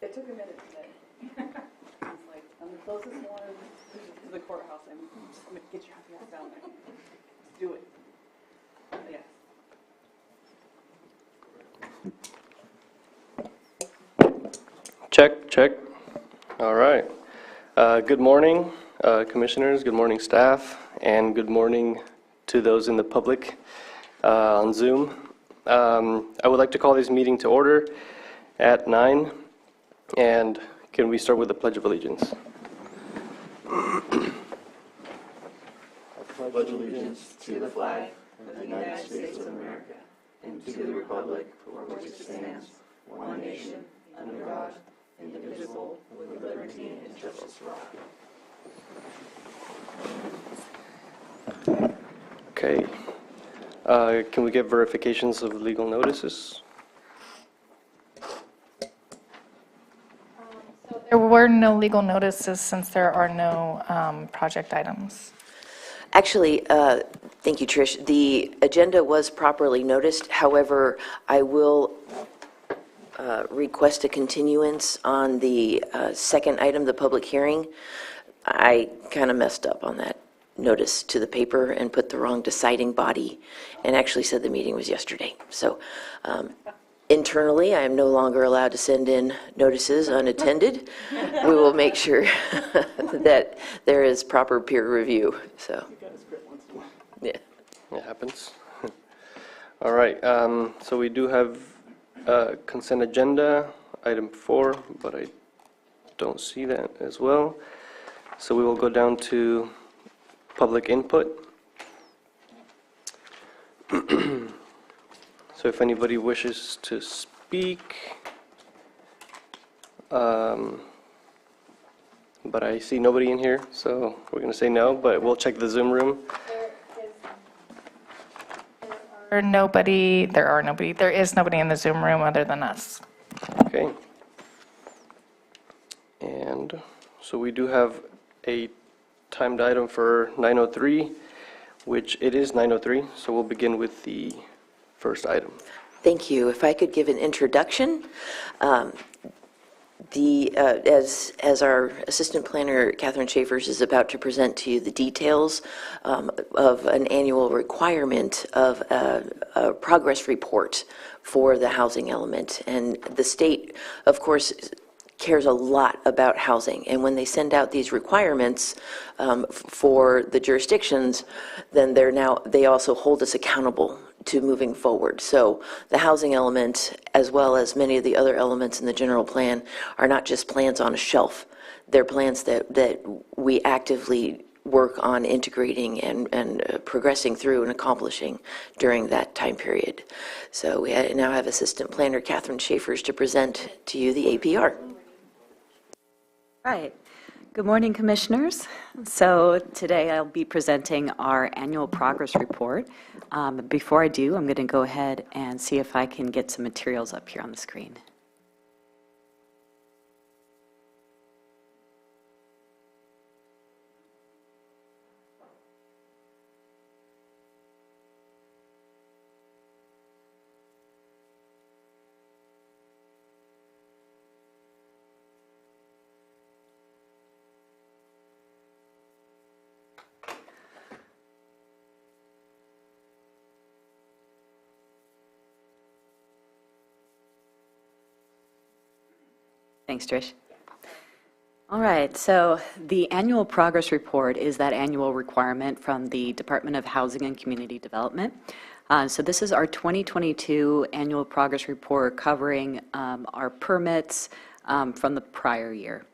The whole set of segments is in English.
It took a minute today. It's like, I'm the closest one to the courthouse. I'm just going to get your ass down there. Let's do it. Yeah. Check, check. All right. Good morning, commissioners. Good morning, staff. And good morning to those in the public on Zoom. I would like to call this meeting to order at 9. And can we start with the Pledge of Allegiance? I pledge allegiance to the flag of the United States of America and to the republic for which it stands, one nation, under God, indivisible, with liberty and justice for all. Okay. Can we get verifications of legal notices? There were no legal notices since there are no project items. Actually, thank you, Trish. The agenda was properly noticed. However, I will request a continuance on the second item, the public hearing. I kind of messed up on that notice to the paper and put the wrong deciding body and actually said the meeting was yesterday. So internally, I am no longer allowed to send in notices unattended. We will make sure that there is proper peer review. So, yeah. It happens. All right. So we do have consent agenda, item 4, but I don't see that as well. So we will go down to public input. So if anybody wishes to speak, but I see nobody in here, so we're going to say no, but we'll check the Zoom room. There is nobody in the Zoom room other than us. Okay. And so we do have a timed item for 9:03, which it is 9:03, so we'll begin with the first item. Thank you. If I could give an introduction. As our assistant planner, Catherine Schaefers, is about to present to you the details of an annual requirement of a progress report for the housing element. And the state, of course, cares a lot about housing. And when they send out these requirements for the jurisdictions, then they also hold us accountable to moving forward. So the housing element, as well as many of the other elements in the general plan, are not just plans on a shelf. They're plans that we actively work on integrating and progressing through and accomplishing during that time period. So we now have Assistant Planner Catherine Schaefers to present to you the APR. Right. Good morning, Commissioners. So today I'll be presenting our annual progress report. Before I do, I'm going to go ahead and see if I can get some materials up here on the screen. Thanks, Trish. All right, so the annual progress report is that annual requirement from the Department of Housing and Community Development. So this is our 2022 annual progress report covering our permits from the prior year.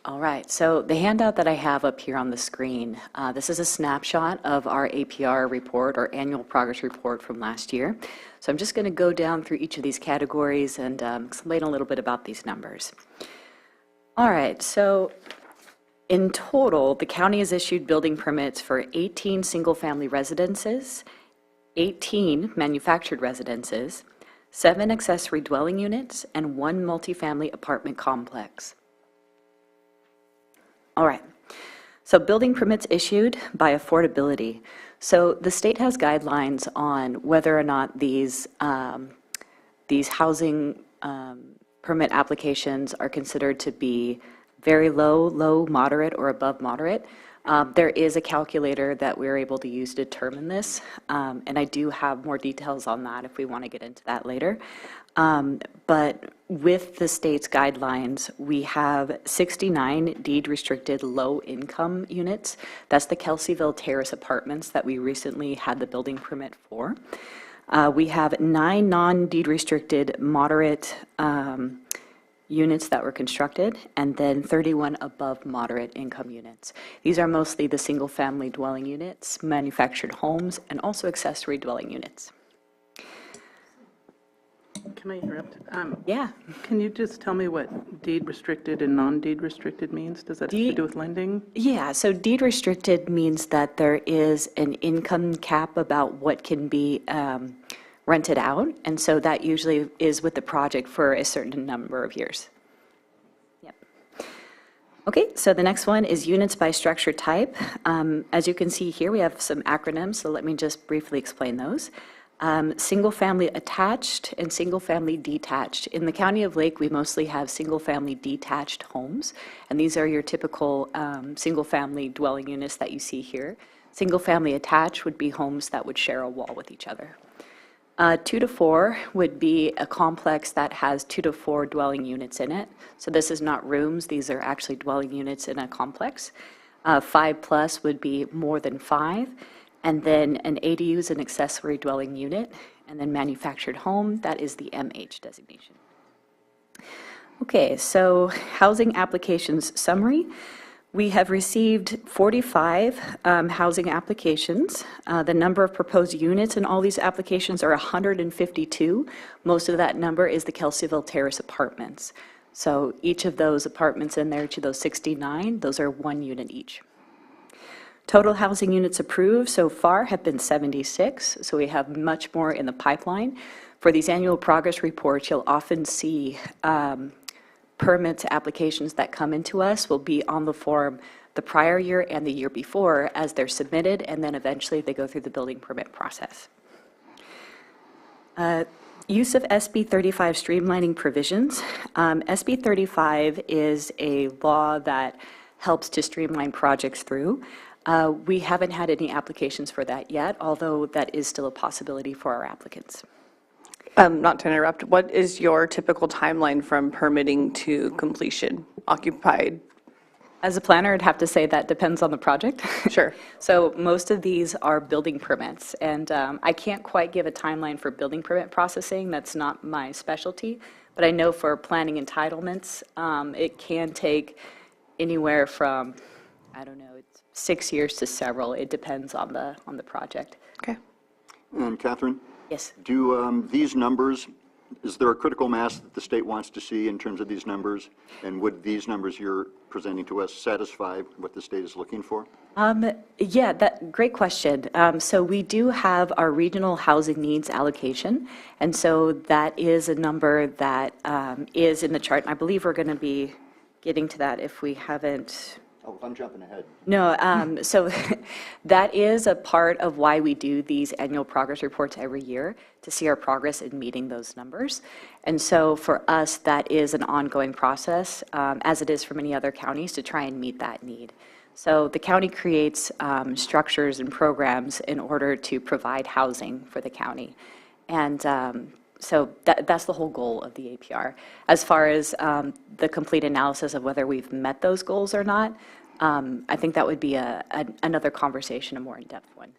All right, so the handout that I have up here on the screen, this is a snapshot of our APR report, or annual progress report from last year. So I'm just going to go down through each of these categories and explain a little bit about these numbers. All right, so in total, the county has issued building permits for 18 single-family residences, 18 manufactured residences, 7 accessory dwelling units, and 1 multifamily apartment complex. All right, So building permits issued by affordability. So the state has guidelines on whether or not these housing permit applications are considered to be very low, low, moderate, or above moderate. There is a calculator that we're able to use to determine this, and I do have more details on that if we want to get into that later. But with the state's guidelines, we have 69 deed-restricted low-income units. That's the Kelseyville Terrace Apartments that we recently had the building permit for. We have 9 non-deed restricted moderate units that were constructed, and then 31 above moderate income units. These are mostly the single-family dwelling units, manufactured homes, and also accessory dwelling units. Can I interrupt? Yeah. Can you just tell me what deed restricted and non-deed restricted means? Does that have to do with lending? Yeah, so deed restricted means that there is an income cap about what can be rented out, and so that usually is with the project for a certain number of years. Yep. Okay, so the next one is units by structure type. As you can see here, we have some acronyms, so let me just briefly explain those. Single-family attached and single-family detached. In the County of Lake, we mostly have single-family detached homes, and these are your typical single-family dwelling units that you see here. Single-family attached would be homes that would share a wall with each other. 2 to 4 would be a complex that has 2 to 4 dwelling units in it. So this is not rooms, these are actually dwelling units in a complex. 5 plus would be more than 5. And then an ADU is an accessory dwelling unit, and then manufactured home, that is the MH designation. Okay, so housing applications summary. We have received 45 housing applications. The number of proposed units in all these applications are 152. Most of that number is the Kelseyville Terrace Apartments. So each of those apartments in there, to those 69, those are 1 unit each. Total housing units approved so far have been 76, so we have much more in the pipeline. For these annual progress reports, you'll often see permits applications that come into us will be on the form the prior year and the year before as they're submitted, and then eventually they go through the building permit process. Use of SB 35 streamlining provisions. SB 35 is a law that helps to streamline projects through. We haven't had any applications for that yet, although that is still a possibility for our applicants. Not to interrupt, what is your typical timeline from permitting to completion, occupied? As a planner, I'd have to say that depends on the project. Sure. So most of these are building permits, and I can't quite give a timeline for building permit processing. That's not my specialty, but I know for planning entitlements, it can take anywhere from, I don't know, 6 years to several. It depends on the project. Okay. And Catherine? Yes. Do these numbers, is there a critical mass that the state wants to see in terms of these numbers? And would these numbers you're presenting to us satisfy what the state is looking for? Yeah, great question. So we do have our regional housing needs allocation, and so that is a number that is in the chart. And I believe we're going to be getting to that if we haven't. Oh, I'm jumping ahead. No, so that is a part of why we do these annual progress reports every year, to see our progress in meeting those numbers. And so for us, that is an ongoing process, as it is for many other counties, to try and meet that need. So the county creates structures and programs in order to provide housing for the county. And so that's the whole goal of the APR. As far as the complete analysis of whether we've met those goals or not, I think that would be another conversation, a more in-depth one.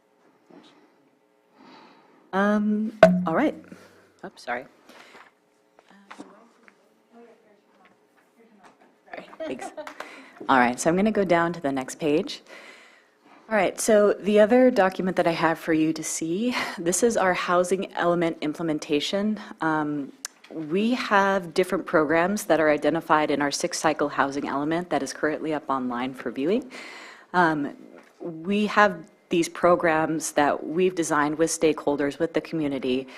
All right. Oops, sorry. Sorry, thanks. All right, so I'm going to go down to the next page. All right, so the other document that I have for you to see, this is our housing element implementation. We have different programs that are identified in our 6-cycle housing element that is currently up online for viewing. We have these programs that we've designed with stakeholders, with the community.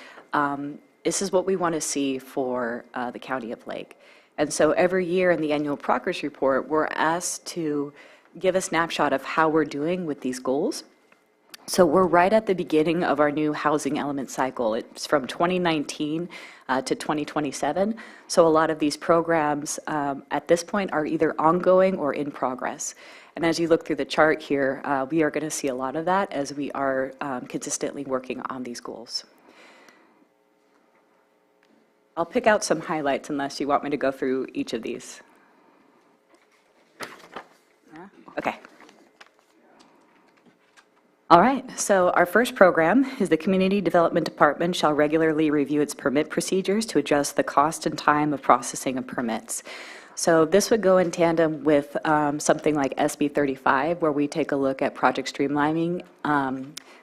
This is what we want to see for the County of Lake. And so every year in the annual progress report, we're asked to give a snapshot of how we're doing with these goals. So we're right at the beginning of our new housing element cycle. It's from 2019 to 2027. So a lot of these programs at this point are either ongoing or in progress. And as you look through the chart here, we are going to see a lot of that as we are consistently working on these goals. I'll pick out some highlights unless you want me to go through each of these. Yeah? Okay. All right, so our first program is the Community Development Department shall regularly review its permit procedures to adjust the cost and time of processing of permits. So this would go in tandem with something like SB 35, where we take a look at project streamlining.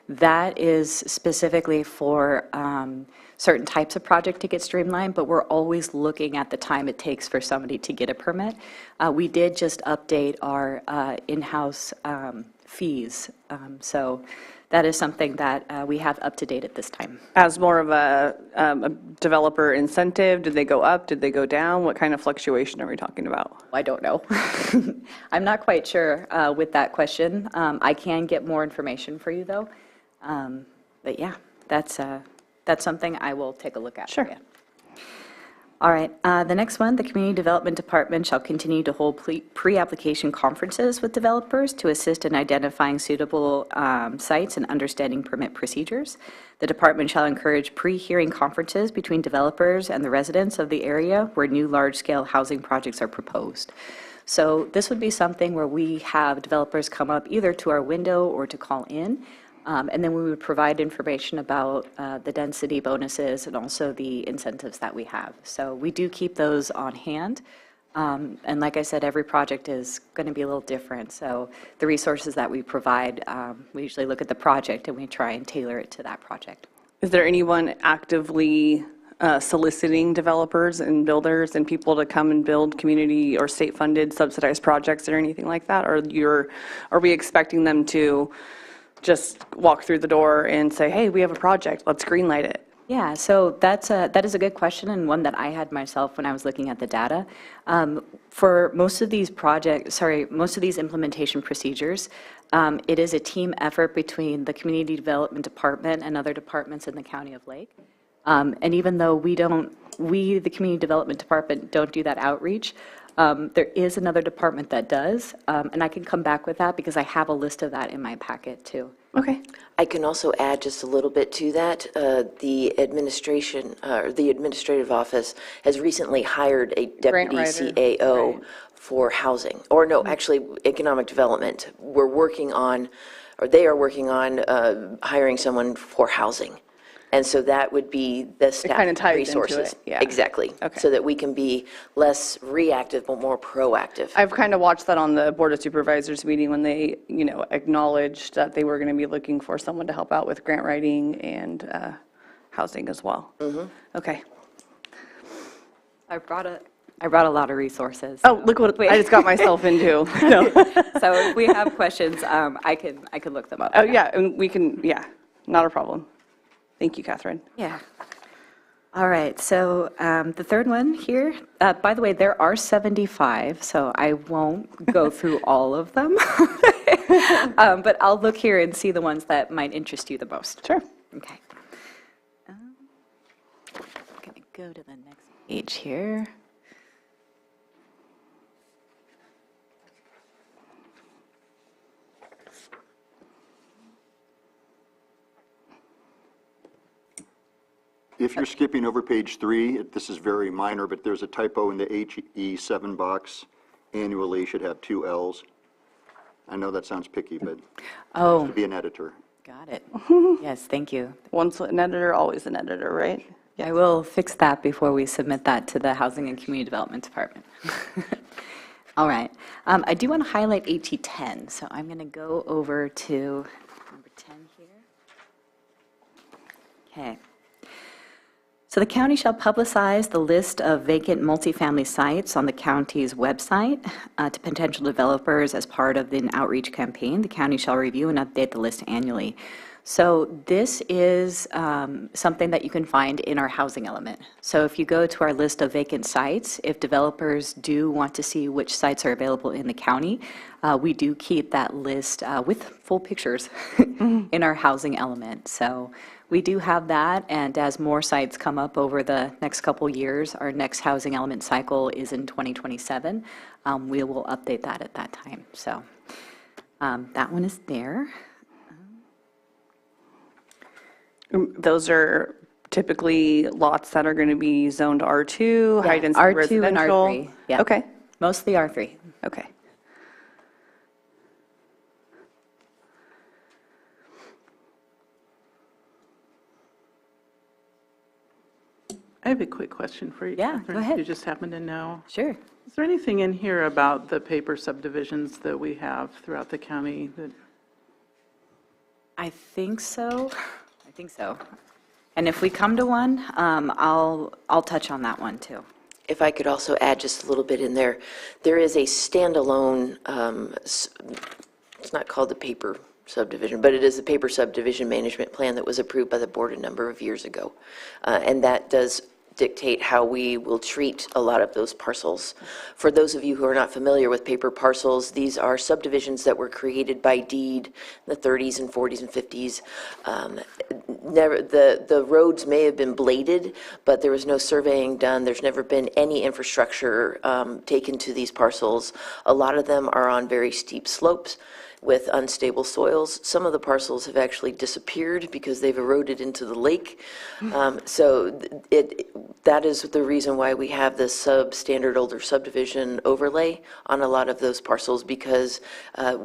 That is specifically for certain types of project to get streamlined, but we're always looking at the time it takes for somebody to get a permit. We did just update our in-house fees. So that is something that we have up to date at this time. As more of a developer incentive, did they go up? Did they go down? What kind of fluctuation are we talking about? I don't know. I'm not quite sure with that question. I can get more information for you, though. But yeah, that's something I will take a look at. Sure. For you. All right, the next one, the Community Development Department shall continue to hold pre-application conferences with developers to assist in identifying suitable sites and understanding permit procedures. The department shall encourage pre-hearing conferences between developers and the residents of the area where new large-scale housing projects are proposed. So this would be something where we have developers come up either to our window or to call in. And then we would provide information about the density bonuses and also the incentives that we have. So we do keep those on hand. And like I said, every project is going to be a little different. So the resources that we provide, we usually look at the project and we try and tailor it to that project. Is there anyone actively soliciting developers and builders and people to come and build community or state-funded subsidized projects or anything like that? Or are we expecting them to just walk through the door and say, hey, we have a project, let's greenlight it? Yeah, so that is a good question, and one that I had myself when I was looking at the data. For most of these most of these implementation procedures, it is a team effort between the Community Development Department and other departments in the County of Lake. And even though we, the Community Development Department, don't do that outreach, there is another department that does, and I can come back with that because I have a list of that in my packet too. Okay. I can also add just a little bit to that. The administrative office has recently hired a deputy CAO for housing, or no, actually economic development. We're working on, or they are working on hiring someone for housing. And so that would be the staff kind of ties resources. into it, yeah. Exactly. Okay. So that we can be less reactive but more proactive. I've kind of watched that on the Board of Supervisors meeting when they, acknowledged that they were going to be looking for someone to help out with grant writing and housing as well. Mm-hmm. Okay. I brought a lot of resources. Oh, look what I just got myself into. So if we have questions, I can look them up. Oh, yeah, and we can, not a problem. Thank you, Catherine. Yeah. All right, so the third one here, by the way, there are 75, so I won't go through all of them. But I'll look here and see the ones that might interest you the most. Sure. Okay. I'm going to go to the next page here. If you're skipping over page 3, this is very minor, but there's a typo in the HE7 box. Annually should have 2 L's. I know that sounds picky, but to be an editor. Got it. Yes, thank you. Once an editor, always an editor, right? I will fix that before we submit that to the Housing and Community Development Department. All right. I do want to highlight HE10, so I'm going to go over to number 10 here. Okay. So the county shall publicize the list of vacant multifamily sites on the county's website to potential developers as part of an outreach campaign. The county shall review and update the list annually. So this is something that you can find in our housing element. So if you go to our list of vacant sites, if developers do want to see which sites are available in the county, we do keep that list with full pictures in our housing element. So we do have that, and as more sites come up over the next couple years, our next housing element cycle is in 2027. We will update that at that time. So that one is there. Those are typically lots that are going to be zoned R2, Yeah, high density R2 and residential. R3. Yeah. Okay, Mostly R3. okay. I have a quick question for you, Yeah, Catherine, go ahead. if you just happen to know. Sure. Is there anything in here about the paper subdivisions that we have throughout the county that, I think so. I think so. And if we come to one, I'll touch on that one too. If I could also add just a little bit in there, there is a standalone, it's not called the paper subdivision, but it is the paper subdivision management plan that was approved by the board a number of years ago. And that does dictate how we will treat a lot of those parcels. For those of you who are not familiar with paper parcels, these are subdivisions that were created by deed in the 30s and 40s and 50s. The roads may have been bladed, but there was no surveying done. There's never been any infrastructure taken to these parcels. A lot of them are on very steep slopes with unstable soils. Some of the parcels have actually disappeared because they've eroded into the lake. So that is the reason why we have this substandard older subdivision overlay on a lot of those parcels, because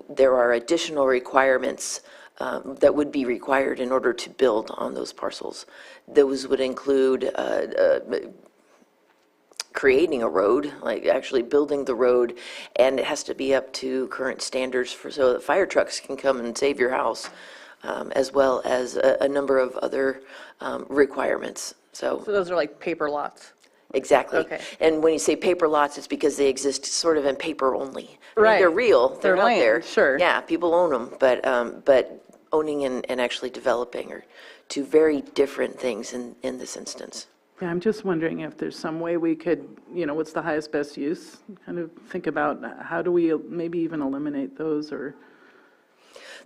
there are additional requirements that would be required in order to build on those parcels. Those would include creating a road, like actually building the road, and it has to be up to current standards so that fire trucks can come and save your house, as well as a number of other requirements. So those are like paper lots. Exactly. Okay. And when you say paper lots, it's because they exist sort of in paper only. I mean, Right. they're real. They're out land, there. sure. Yeah, people own them, but owning and actually developing are two very different things in this instance. yeah, I'm just wondering if there's some way we could, what's the highest best use? Kind of think about how do we maybe even eliminate those or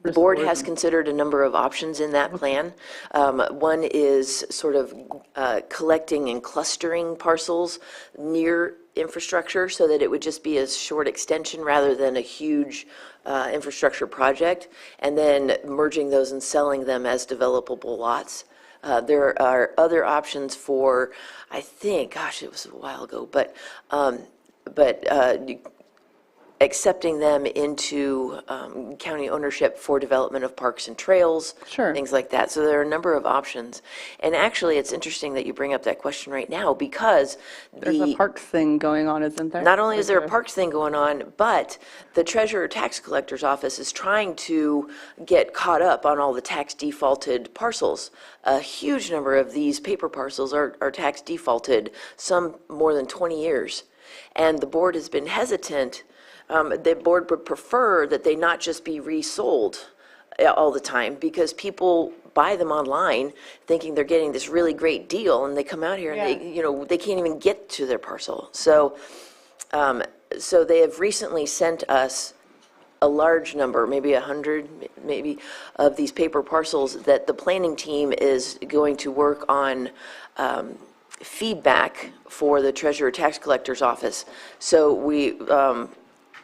The board restore has them? considered a number of options in that plan. One is sort of collecting and clustering parcels near infrastructure so that it would just be a short extension rather than a huge infrastructure project, and then merging those and selling them as developable lots. There are other options for, I think, gosh, it was a while ago, but accepting them into county ownership for development of parks and trails, Sure. things like that. So there are a number of options. And actually, it's interesting that you bring up that question right now, because There's a parks thing going on, isn't there? not only is there a parks thing going on, but the treasurer tax collector's office is trying to get caught up on all the tax defaulted parcels. A huge number of these paper parcels are tax defaulted, some more than 20 years. And the board has been hesitant. The board would prefer that they not just be resold all the time, because people buy them online thinking they're getting this really great deal, and they come out here and they can't even get to their parcel. So so they have recently sent us a large number, maybe 100, maybe, of these paper parcels that the planning team is going to work on feedback for the treasurer tax collector's office. So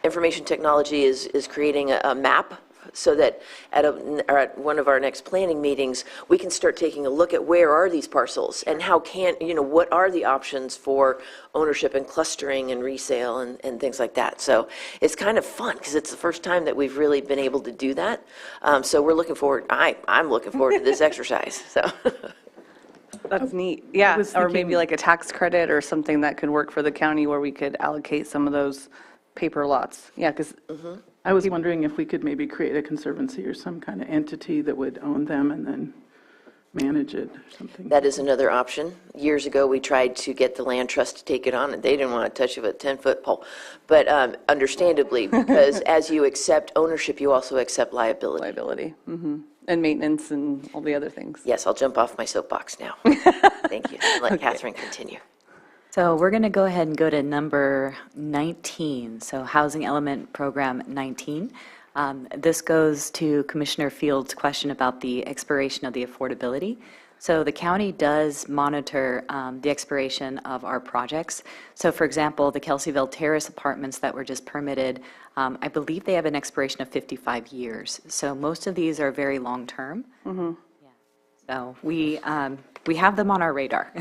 information technology is creating a map so that at one of our next planning meetings, we can start taking a look at where are these parcels and what are the options for ownership and clustering and resale and things like that. So it's kind of fun because it's the first time that we've really been able to do that. So we're looking forward, I'm looking forward to this exercise, so. That's neat. Yeah, was or maybe thinking- like a tax credit or something that could work for the county where we could allocate some of those paper lots. Yeah, because I was wondering if we could maybe create a conservancy or some kind of entity that would own them and then manage it or something. That is another option. Years ago, we tried to get the land trust to take it on, and they didn't want to touch it with a 10-foot pole. But understandably, because as you accept ownership, you also accept liability. liability. And maintenance and all the other things. Yes, I'll jump off my soapbox now. Thank you. Let Catherine continue. So we're going to go ahead and go to number 19, so Housing Element Program 19. This goes to Commissioner Field's question about the expiration of the affordability. So the county does monitor the expiration of our projects. So for example, the Kelseyville Terrace apartments that were just permitted, I believe they have an expiration of 55 years. So most of these are very long-term. Yeah. So we have them on our radar.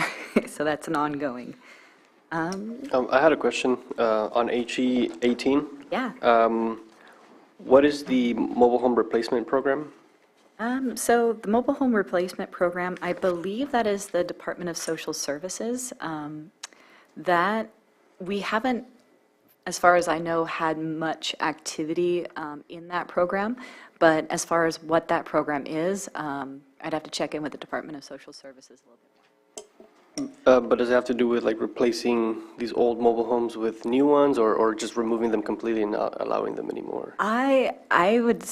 So that's an ongoing. I had a question on HE 18. Yeah. What is the mobile home replacement program? So the mobile home replacement program, I believe that is the Department of Social Services. That we haven't, as far as I know, had much activity in that program. But as far as what that program is, I'd have to check in with the Department of Social Services a little bit more. But does it have to do with like replacing these old mobile homes with new ones, or just removing them completely and not allowing them anymore? I would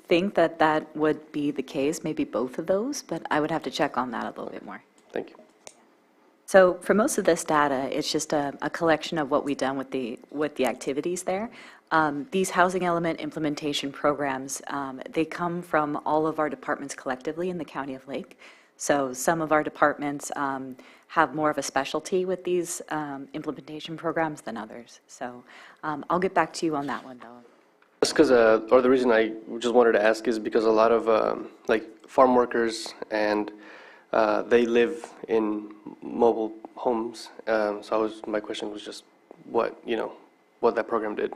think that that would be the case, maybe both of those, but I would have to check on that a little bit more. Thank you. So for most of this data, it's just a collection of what we've done with the activities there. These housing element implementation programs, they come from all of our departments collectively in the County of Lake. So some of our departments have more of a specialty with these implementation programs than others. So I'll get back to you on that one, though. Just because, or the reason I just wanted to ask is because a lot of like farm workers and they live in mobile homes. So my question was just what that program did.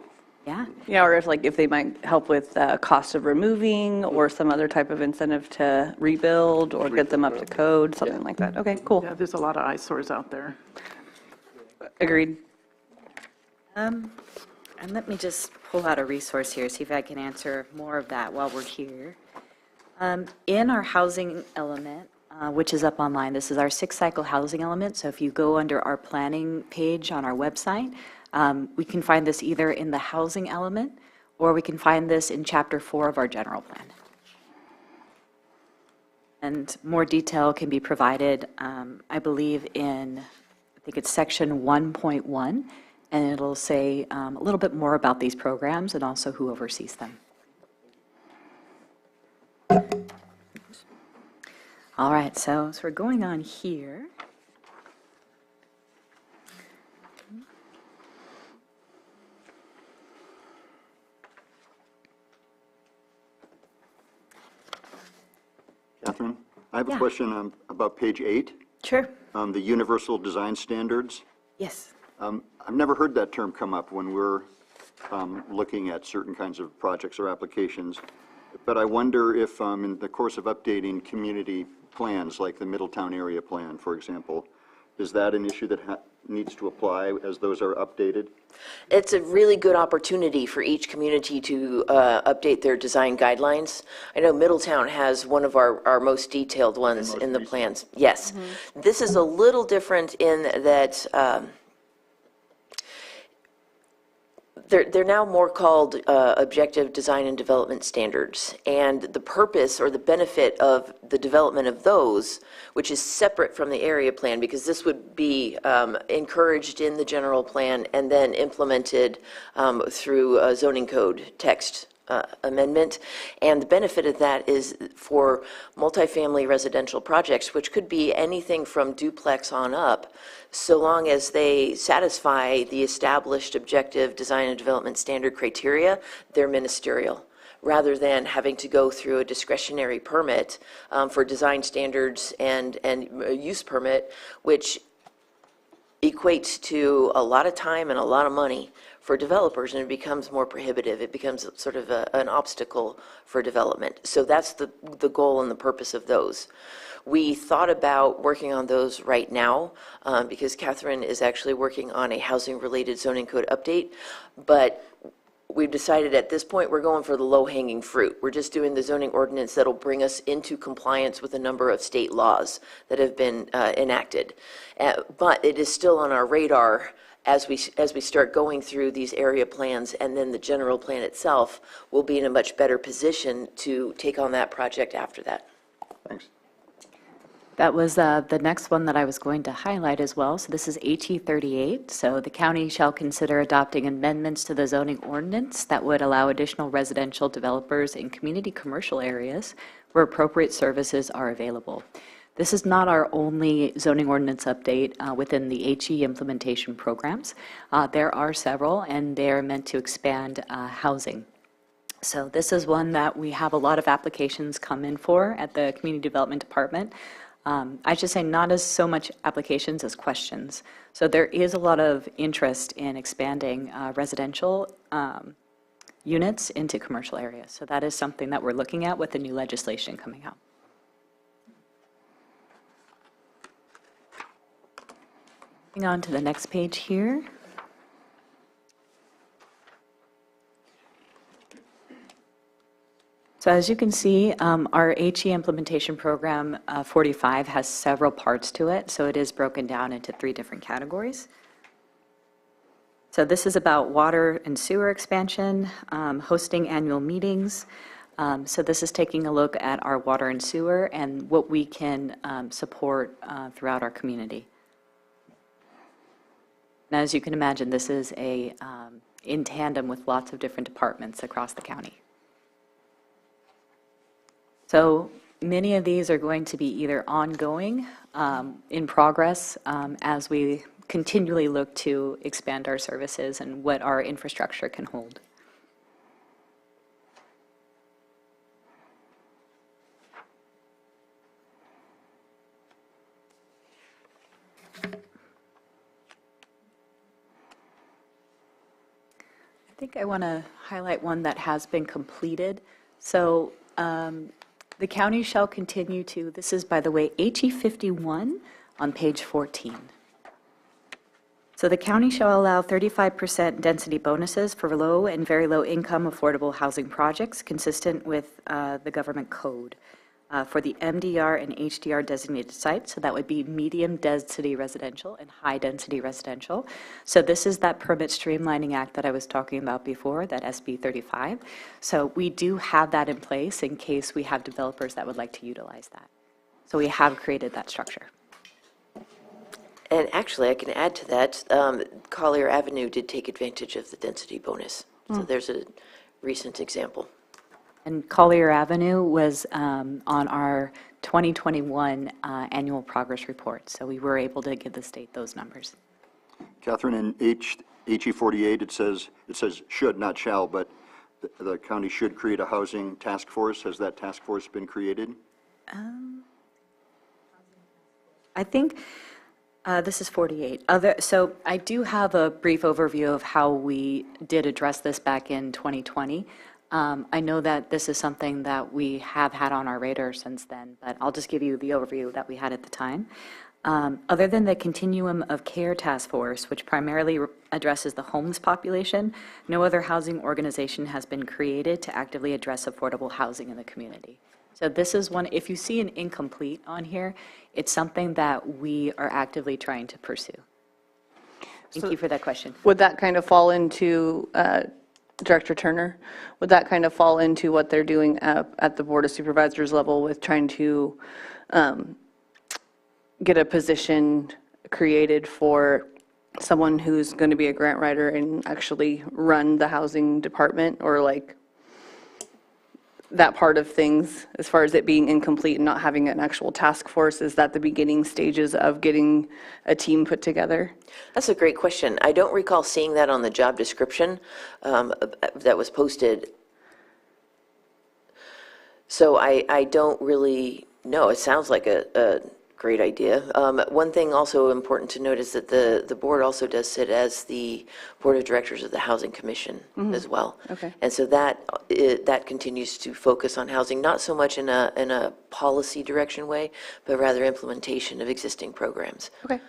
Yeah. Yeah, or if they might help with cost of removing or some other type of incentive to rebuild or get them up to code, something like that. Okay, cool. Yeah, there's a lot of eyesores out there. Agreed. And let me just pull out a resource here, see if I can answer more of that while we're here. In our housing element, which is up online, this is our 6-cycle housing element. So if you go under our planning page on our website, we can find this either in the housing element, or we can find this in Chapter 4 of our general plan. And more detail can be provided, I believe, I think it's section 1.1, and it'll say a little bit more about these programs and also who oversees them. All right, so we're going on here. Catherine, I have a Yeah. question about page 8, Sure. the universal design standards. Yes. I've never heard that term come up when we're looking at certain kinds of projects or applications, but I wonder if in the course of updating community plans, like the Middletown Area Plan, for example, is that an issue that needs to apply as those are updated? It's a really good opportunity for each community to update their design guidelines. I know Middletown has one of our most detailed ones in the plans. Yes. This is a little different in that they're now more called objective design and development standards. And the purpose or the benefit of the development of those, which is separate from the area plan, because this would be encouraged in the general plan and then implemented through a zoning code text amendment. And the benefit of that is for multifamily residential projects, which could be anything from duplex on up, so long as they satisfy the established objective design and development standard criteria, they're ministerial, rather than having to go through a discretionary permit for design standards and use permit, which equates to a lot of time and a lot of money for developers, and it becomes more prohibitive. It becomes sort of an obstacle for development. So that's the goal and the purpose of those. We thought about working on those right now because Catherine is actually working on a housing-related zoning code update, but we've decided at this point, we're going for the low-hanging fruit. We're just doing the zoning ordinance that'll bring us into compliance with a number of state laws that have been enacted. But it is still on our radar as we start going through these area plans, and then the general plan itself will be in a much better position to take on that project after that. Thanks. That was the next one that I was going to highlight as well. So this is HE 38. So the county shall consider adopting amendments to the zoning ordinance that would allow additional residential developers in community commercial areas where appropriate services are available. This is not our only zoning ordinance update within the HE implementation programs. There are several, and they're meant to expand housing. So this is one that we have a lot of applications come in for at the Community Development Department. I should say not as so much applications as questions. So there is a lot of interest in expanding residential units into commercial areas. So that is something that we're looking at with the new legislation coming out. Moving on to the next page here. So as you can see, our HE implementation program 45 has several parts to it, so it is broken down into 3 different categories. So this is about water and sewer expansion, hosting annual meetings. So this is taking a look at our water and sewer and what we can support throughout our community. Now, as you can imagine, this is in tandem with lots of different departments across the county. So many of these are going to be either ongoing, in progress, as we continually look to expand our services and what our infrastructure can hold. I think I want to highlight one that has been completed. So the county shall continue to, this is, by the way, HE 51 on page 14. So the county shall allow 35% density bonuses for low and very low income affordable housing projects consistent with the government code for the MDR and HDR designated sites. So that would be medium density residential and high density residential. So this is that Permit Streamlining Act that I was talking about before, that SB 35. So we do have that in place in case we have developers that would like to utilize that. So we have created that structure. And actually, I can add to that, Collier Avenue did take advantage of the density bonus. So there's a recent example. And Collier Avenue was on our 2021 annual progress report. So we were able to give the state those numbers. Catherine, in HE 48, it says should, not shall, but the county should create a housing task force. Has that task force been created? I think this is 48. So I do have a brief overview of how we did address this back in 2020. I know that this is something that we have had on our radar since then, but I'll just give you the overview that we had at the time. Other than the Continuum of Care Task Force, which primarily addresses the homeless population, no other housing organization has been created to actively address affordable housing in the community. So this is one, if you see an incomplete on here, it's something that we are actively trying to pursue. Thank you for that question. Would that kind of fall into, Director Turner, would that kind of fall into what they're doing at the Board of Supervisors level with trying to get a position created for someone who's going to be a grant writer and actually run the housing department, or like that part of things as far as it being incomplete and not having an actual task force? Is that the beginning stages of getting a team put together? That's a great question. I don't recall seeing that on the job description that was posted. So I don't really know. It sounds like a great idea. One thing also important to note is that the board also does sit as the board of directors of the Housing Commission as well. Okay. And so that continues to focus on housing, not so much in a policy direction way, but rather implementation of existing programs. Okay.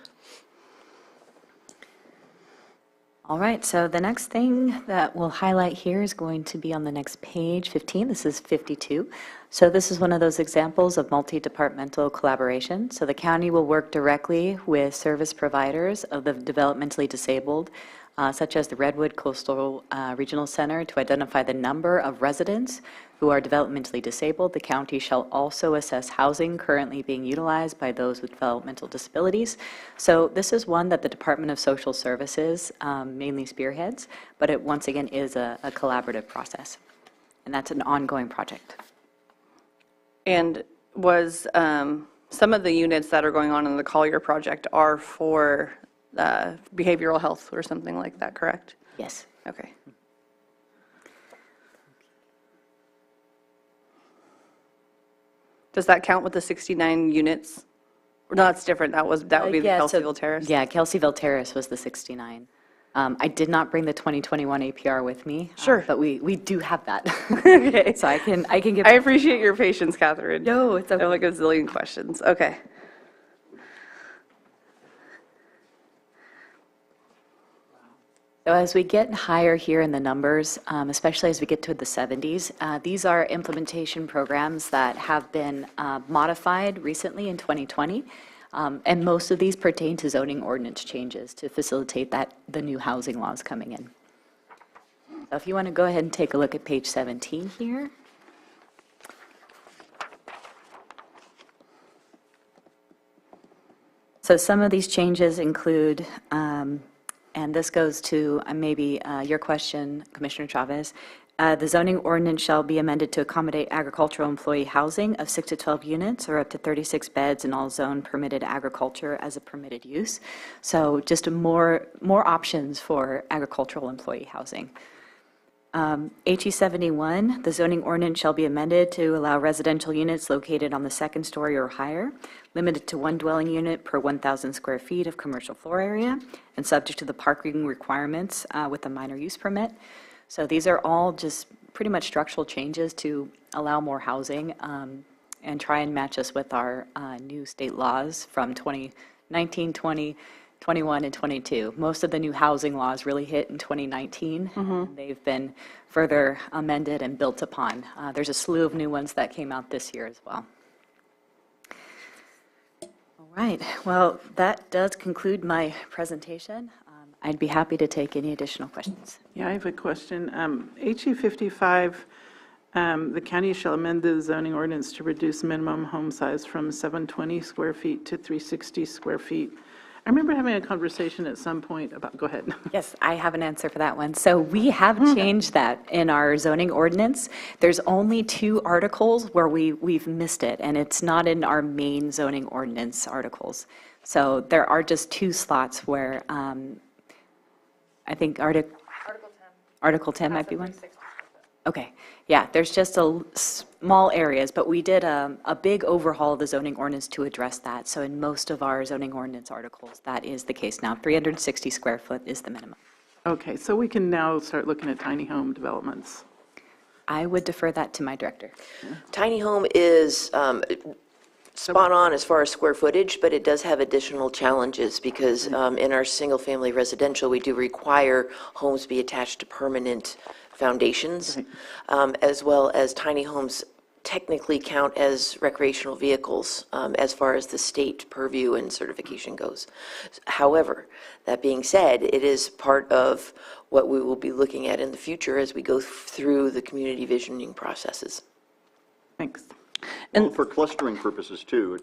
All right, so the next thing that we'll highlight here is going to be on the next page, 15. This is 52. So this is one of those examples of multi-departmental collaboration. So the county will work directly with service providers of the developmentally disabled, such as the Redwood Coastal Regional Center, to identify the number of residents who are developmentally disabled. The county shall also assess housing currently being utilized by those with developmental disabilities. So this is one that the Department of Social Services mainly spearheads, but it once again is a collaborative process, and that's an ongoing project. And was some of the units that are going on in the Collier project are for behavioral health or something like that, correct? Yes. Okay. Does that count with the 69 units? Or no, that's different. That would be the Kelseyville Terrace? Yeah, Kelseyville Terrace was the 69. I did not bring the 2021 APR with me. Sure. But we do have that. Okay. So I can give. I appreciate your patience, Catherine. No, it's okay. I have like a zillion questions. Okay. So as we get higher here in the numbers, especially as we get to the 70s, these are implementation programs that have been modified recently in 2020, and most of these pertain to zoning ordinance changes to facilitate the new housing laws coming in. So if you want to go ahead and take a look at page 17 here. So some of these changes include, and this goes to maybe your question, Commissioner Chavez. The zoning ordinance shall be amended to accommodate agricultural employee housing of 6 to 12 units or up to 36 beds in all zone permitted agriculture as a permitted use. So just more options for agricultural employee housing. HE 71, the zoning ordinance shall be amended to allow residential units located on the second story or higher, limited to one dwelling unit per 1,000 square feet of commercial floor area, and subject to the parking requirements with a minor use permit. So these are all just pretty much structural changes to allow more housing and try and match us with our new state laws from 2019, 20, 21, and 22. Most of the new housing laws really hit in 2019. And they've been further amended and built upon. There's a slew of new ones that came out this year as well. All right, well, that does conclude my presentation. I'd be happy to take any additional questions. Yeah, I have a question. HE 55, the county shall amend the zoning ordinance to reduce minimum home size from 720 square feet to 360 square feet. I remember having a conversation at some point about, go ahead. Yes, I have an answer for that one. So we have changed that in our zoning ordinance. There's only 2 articles where we've missed it, and it's not in our main zoning ordinance articles. So there are just 2 slots where I think Article 10 might be one. Okay, yeah, there's just small areas, but we did a big overhaul of the zoning ordinance to address that. So in most of our zoning ordinance articles, that is the case now. 360 square foot is the minimum. Okay, so we can now start looking at tiny home developments. I would defer that to my director. Tiny home is spot on as far as square footage, but it does have additional challenges because in our single-family residential, we do require homes be attached to permanent foundations, as well as tiny homes technically count as recreational vehicles as far as the state purview and certification goes. However, that being said, it is part of what we will be looking at in the future as we go through the community visioning processes. Thanks. And for clustering purposes too, it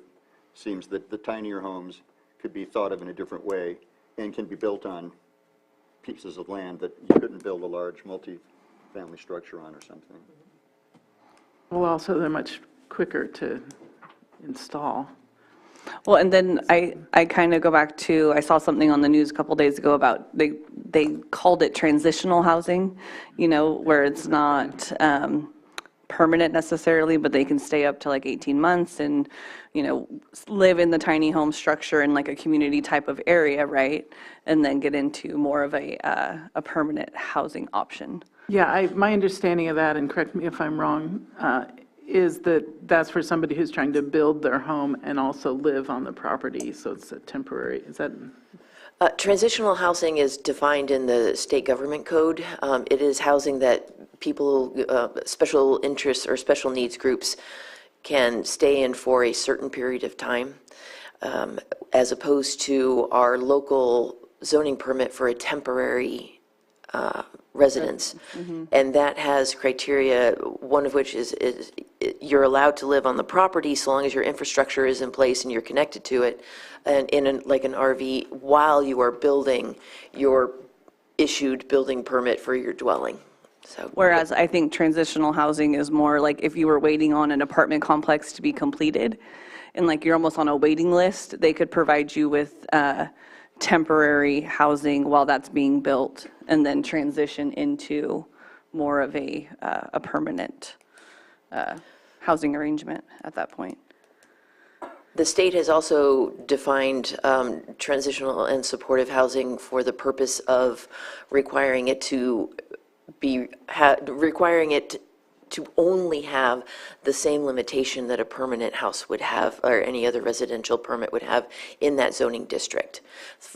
seems that the tinier homes could be thought of in a different way and can be built on pieces of land that you couldn't build a large multi-family structure on or something. Well, also, they're much quicker to install. Well, and then I kind of go back to, I saw something on the news a couple days ago about, they called it transitional housing, where it's not permanent necessarily, but they can stay up to like 18 months and, live in the tiny home structure in like a community type of area, right? And then get into more of a permanent housing option. Yeah, my understanding of that, and correct me if I'm wrong, is that that's for somebody who's trying to build their home and also live on the property, so it's a temporary, is that? Transitional housing is defined in the state government code. It is housing that people, special interests or special needs groups can stay in for a certain period of time, as opposed to our local zoning permit for a temporary residence. And that has criteria, one of which is you're allowed to live on the property so long as your infrastructure is in place and you're connected to it, and like an RV, while you are building your issued building permit for your dwelling. So, Whereas I think transitional housing is more like if you were waiting on an apartment complex to be completed, and like you're almost on a waiting list, they could provide you with temporary housing while that's being built, and then transition into more of a permanent housing arrangement at that point. the state has also defined transitional and supportive housing for the purpose of requiring it to only have the same limitation that a permanent house would have, or any other residential permit would have in that zoning district.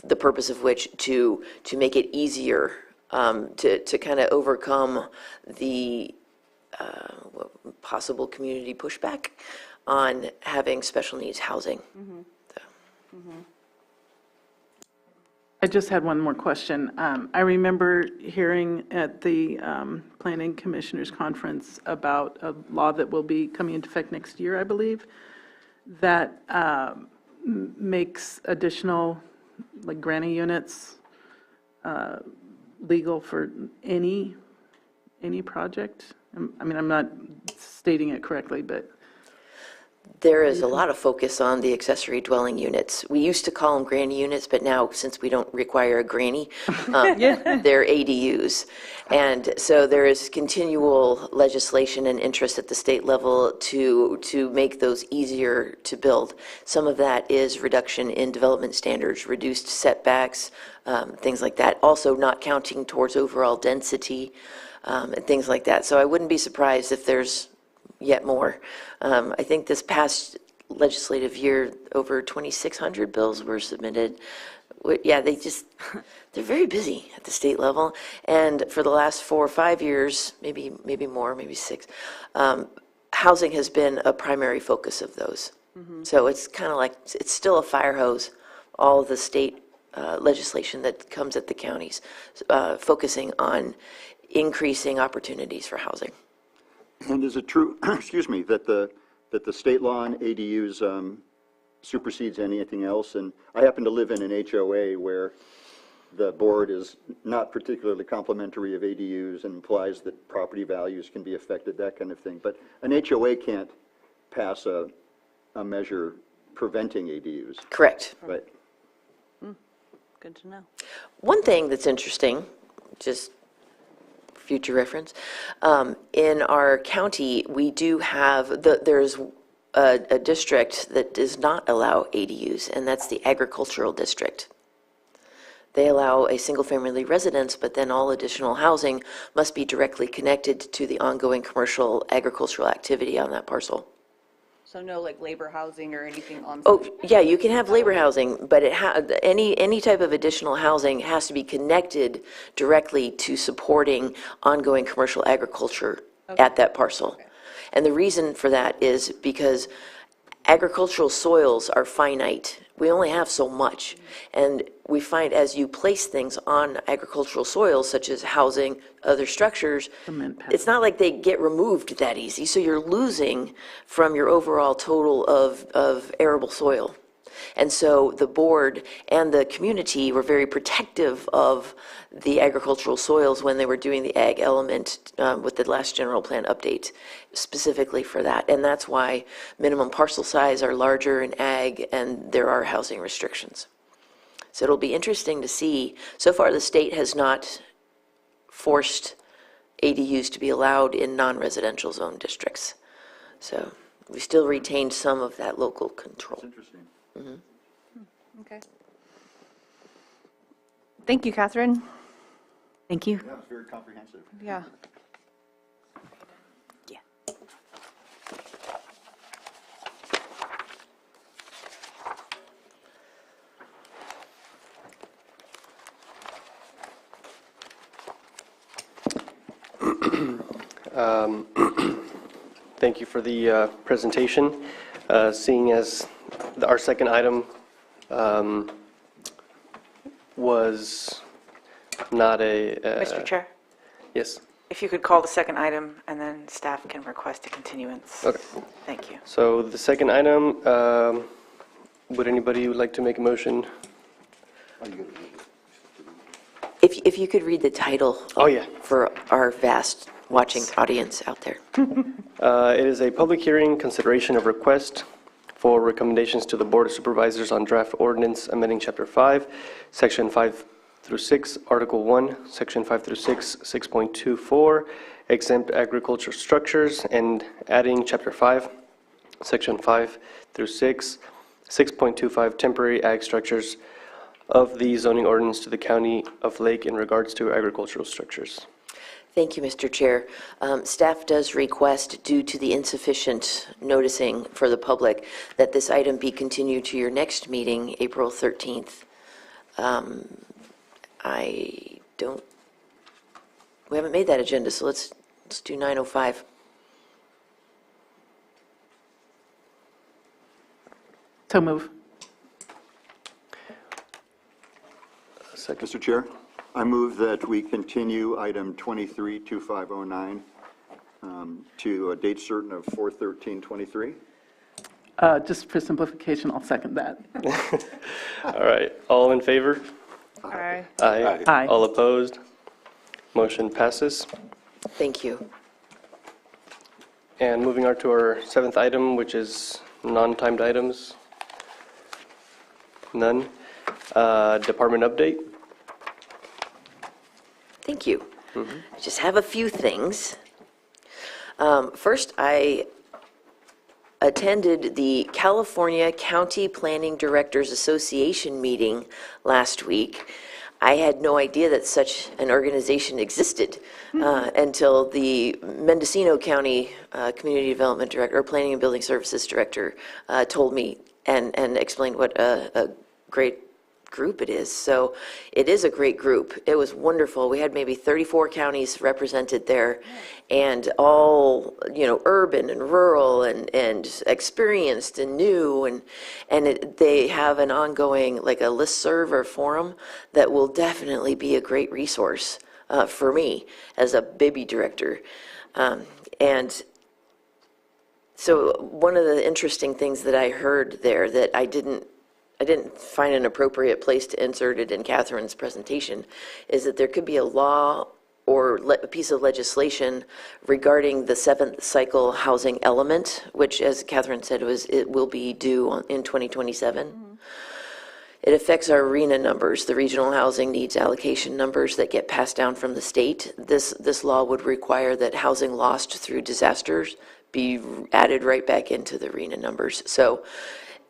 The purpose of which to make it easier to kind of overcome the possible community pushback on having special needs housing. I just had one more question. I remember hearing at the Planning Commissioners Conference about a law that will be coming into effect next year, I believe, that makes additional, like, granny units legal for any project. I mean, I'm not stating it correctly, but... There is a lot of focus on the accessory dwelling units. We used to call them granny units, but now, since we don't require a granny, they're ADUs. And so there is continual legislation and interest at the state level to make those easier to build. Some of that is reduction in development standards, reduced setbacks, things like that. Also not counting towards overall density, and things like that. So I wouldn't be surprised if there's yet more. I think this past legislative year, over 2,600 bills were submitted. Yeah, they're very busy at the state level. And for the last 4 or 5 years, maybe more, maybe 6, housing has been a primary focus of those. So it's kind of like, it's still a fire hose, all of the state legislation that comes at the counties, focusing on increasing opportunities for housing. And is it true, excuse me, that the state law on ADUs supersedes anything else? And I happen to live in an HOA where the board is not particularly complimentary of ADUs and implies that property values can be affected, that kind of thing. But an HOA can't pass a measure preventing ADUs. Correct. Right. Good to know. One thing that's interesting, just future reference, in our county, we do have, there's a district that does not allow ADUs, and that's the agricultural district. They allow a single-family residence, but then all additional housing must be directly connected to the ongoing commercial agricultural activity on that parcel. So no, like, labor housing or anything on? Oh, yeah, you can have labor housing, but any type of additional housing has to be connected directly to supporting ongoing commercial agriculture at that parcel. Okay. And the reason for that is because agricultural soils are finite. We only have so much. And we find as you place things on agricultural soils, such as housing, other structures, it's not like they get removed that easy. So you're losing from your overall total of arable soil. And so the board and the community were very protective of the agricultural soils when they were doing the ag element with the last general plan update, specifically for that. And that's why minimum parcel size are larger in ag, and there are housing restrictions. So it'll be interesting to see. So far, the state has not forced ADUs to be allowed in non-residential zone districts. So we still retained some of that local control. That's interesting. Okay. Thank you, Catherine. Thank you. Yeah, it's very comprehensive. Yeah. Yeah. Thank you for the presentation. Seeing as our second item was not a... Mr. Chair, Yes. if you could call the second item, and then staff can request a continuance. Okay. Thank you. So the second item, would anybody like to make a motion? If you could read the title. Oh, yeah. For our vast watching audience out there. It is a public hearing, consideration of request for recommendations to the Board of Supervisors on draft ordinance amending Chapter 5, Section 5 through 6, Article 1, Section 5 through 6, 6.24, exempt agriculture structures, and adding Chapter 5, Section 5 through 6, 6.25, temporary ag structures of the zoning ordinance to the County of Lake in regards to agricultural structures. Thank you, Mr. Chair. Staff does request, due to the insufficient noticing for the public, that this item be continued to your next meeting, April 13th. We haven't made that agenda, so let's do 9:05. So move. Second. Mr. Chair, I move that we continue item 232509 to a date certain of 4/13/23. Just for simplification, I'll second that. All right, all in favor? Aye. Aye. Aye. All opposed? Motion passes. Thank you. And moving on to our seventh item, which is non-timed items. None. Department update. Thank you. I just have a few things. First, I attended the California County Planning Directors Association meeting last week. I had no idea that such an organization existed until the Mendocino County Community Development Director, or Planning and Building Services Director, told me and explained what a great group it is. So it is a great group. It was wonderful. We had maybe 34 counties represented there, and all, urban and rural and experienced and new, and they have an ongoing, like a listserv or forum that will definitely be a great resource for me as a BIBI director. And so one of the interesting things that I heard there that I didn't find an appropriate place to insert it in Catherine's presentation is that there could be a law or a piece of legislation regarding the seventh cycle housing element, which, as Catherine said, it will be due in 2027. It affects our RHNA numbers, the regional housing needs allocation numbers that get passed down from the state. This law would require that housing lost through disasters be added right back into the RHNA numbers. So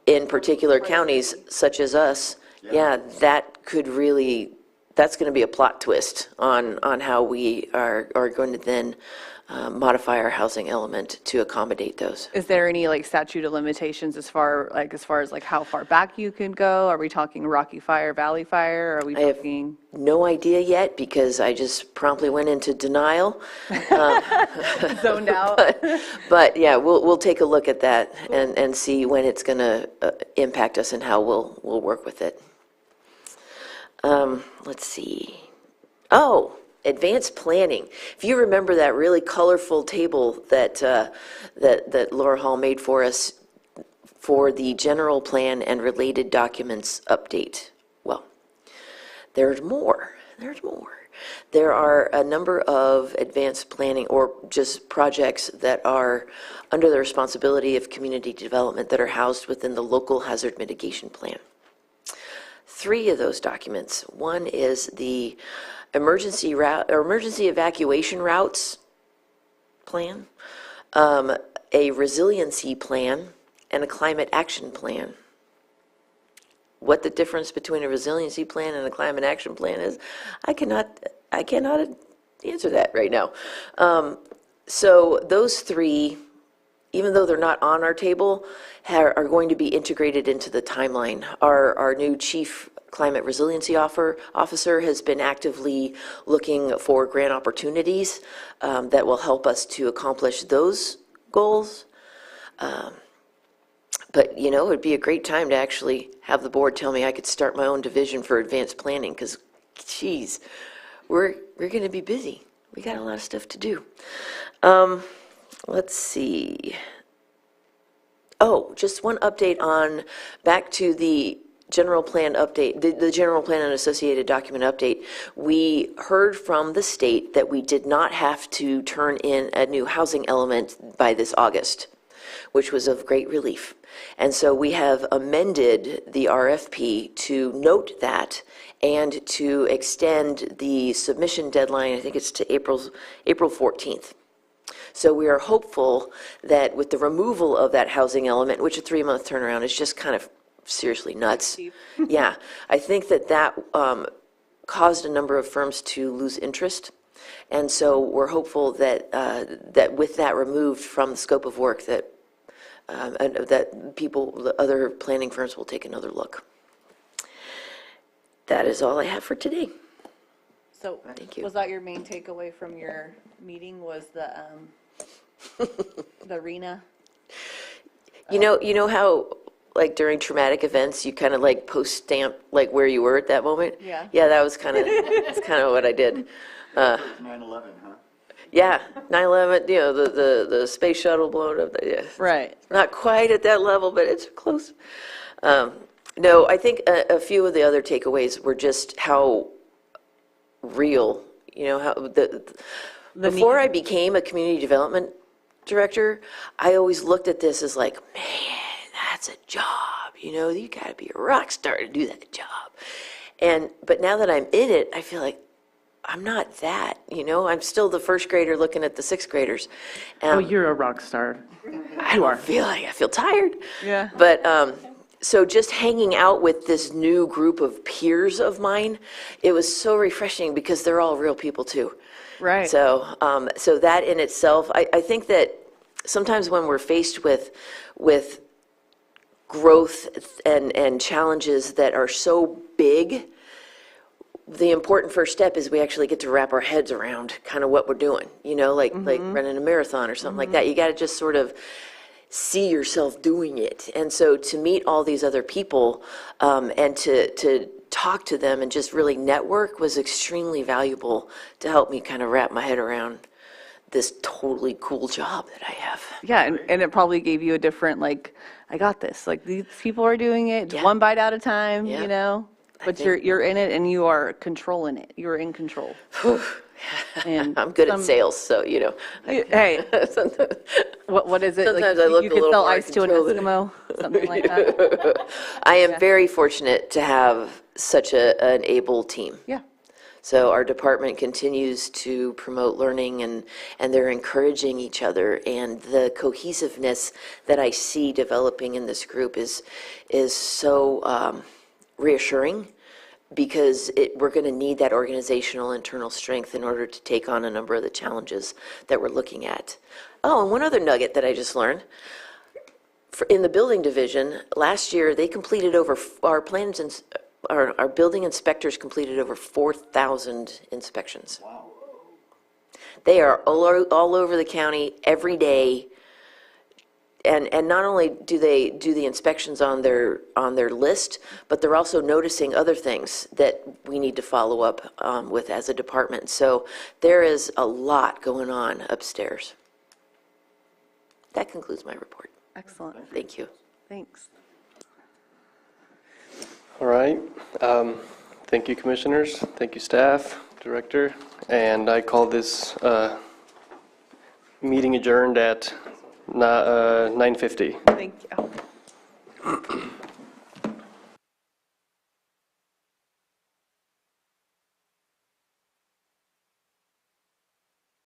in particular counties such as us, that could really, that's going to be a plot twist on how we are going to then modify our housing element to accommodate those. Is there any statute of limitations as far as how far back you can go? Are we talking Rocky Fire, Valley Fire? Are we talking? No idea yet, because I just promptly went into denial. Zoned out. But yeah, we'll take a look at that and see when it's going to impact us and how we'll work with it. Let's see. Oh, advanced planning. If you remember that really colorful table that Laura Hall made for us for the general plan and related documents update. Well, there's more. There are a number of advanced planning or just projects that are under the responsibility of community development that are housed within the local hazard mitigation plan. 3 of those documents. One is the emergency evacuation routes plan, a resiliency plan, and a climate action plan. What the difference between a resiliency plan and a climate action plan is, I cannot answer that right now. So those 3, even though they're not on our table, are going to be integrated into the timeline. Our new chief Climate Resiliency Officer has been actively looking for grant opportunities that will help us to accomplish those goals. But, you know, it'd be a great time to actually have the board tell me I could start my own division for advanced planning, because, geez, we're going to be busy. We got a lot of stuff to do. Let's see. Oh, just one update on, back to the general plan update, the general plan and associated document update. We heard from the state that we did not have to turn in a new housing element by this August, which was of great relief. And so we have amended the RFP to note that and to extend the submission deadline, I think it's to April 14th. So we are hopeful that with the removal of that housing element, which a 3-month turnaround is just kind of seriously nuts. Yeah, I think that caused a number of firms to lose interest. And so we're hopeful that that with that removed from the scope of work, that the other planning firms will take another look. That is all I have for today. So, Thank you. was that your main takeaway from your meeting, was the the arena? You know how, like, during traumatic events, you kind of like post-stamp like where you were at that moment? Yeah. Yeah, that was kind of, that's kind of what I did. 9/11, huh? Yeah, 9/11, you know, the space shuttle blown up. Yeah. Right. Not quite at that level, but it's close. No, I think a few of the other takeaways were just how real, you know, how before I became a community development director, I always looked at this as like, man, that's a job. You know, you got to be a rock star to do that job. But now that I'm in it, I feel like I'm not that, you know, I'm still the first grader looking at the sixth graders. Oh, you're a rock star. I don't feel like, I feel tired. Yeah. But, so just hanging out with this new group of peers of mine, it was so refreshing because they're all real people too. Right. So, so that in itself, I think that sometimes when we're faced with growth and challenges that are so big, the important first step is we actually get to wrap our heads around kind of what we're doing, you know, like running a marathon or something like that. You got to just sort of see yourself doing it. And so to meet all these other people and to talk to them and just really network was extremely valuable to help me kind of wrap my head around this totally cool job that I have. Yeah, and it probably gave you a different, like, I got this. Like, these people are doing it Yeah. one bite at a time, Yeah. you know? But think- you're in it and you are controlling it. You're in control. And I'm good at sales, so, you know. Hey, what is it? Sometimes Like, I look you a could little sell more ice to an controlled. Eskimo, something like that. I am very fortunate to have such an able team. Yeah. So our department continues to promote learning, and they're encouraging each other, and the cohesiveness that I see developing in this group is so reassuring, because we're going to need that organizational internal strength in order to take on a number of the challenges that we're looking at. Oh, and one other nugget that I just learned. In the building division, last year, they completed over, our plans and our building inspectors completed over 4,000 inspections. Wow. They are all over the county every day. And not only do they do the inspections on their list, but they're also noticing other things that we need to follow up with as a department. So there is a lot going on upstairs. That concludes my report. Excellent. Thank you. Thanks. All right. Thank you, commissioners. Thank you, staff, director. And I call this meeting adjourned at 9:50. Thank you.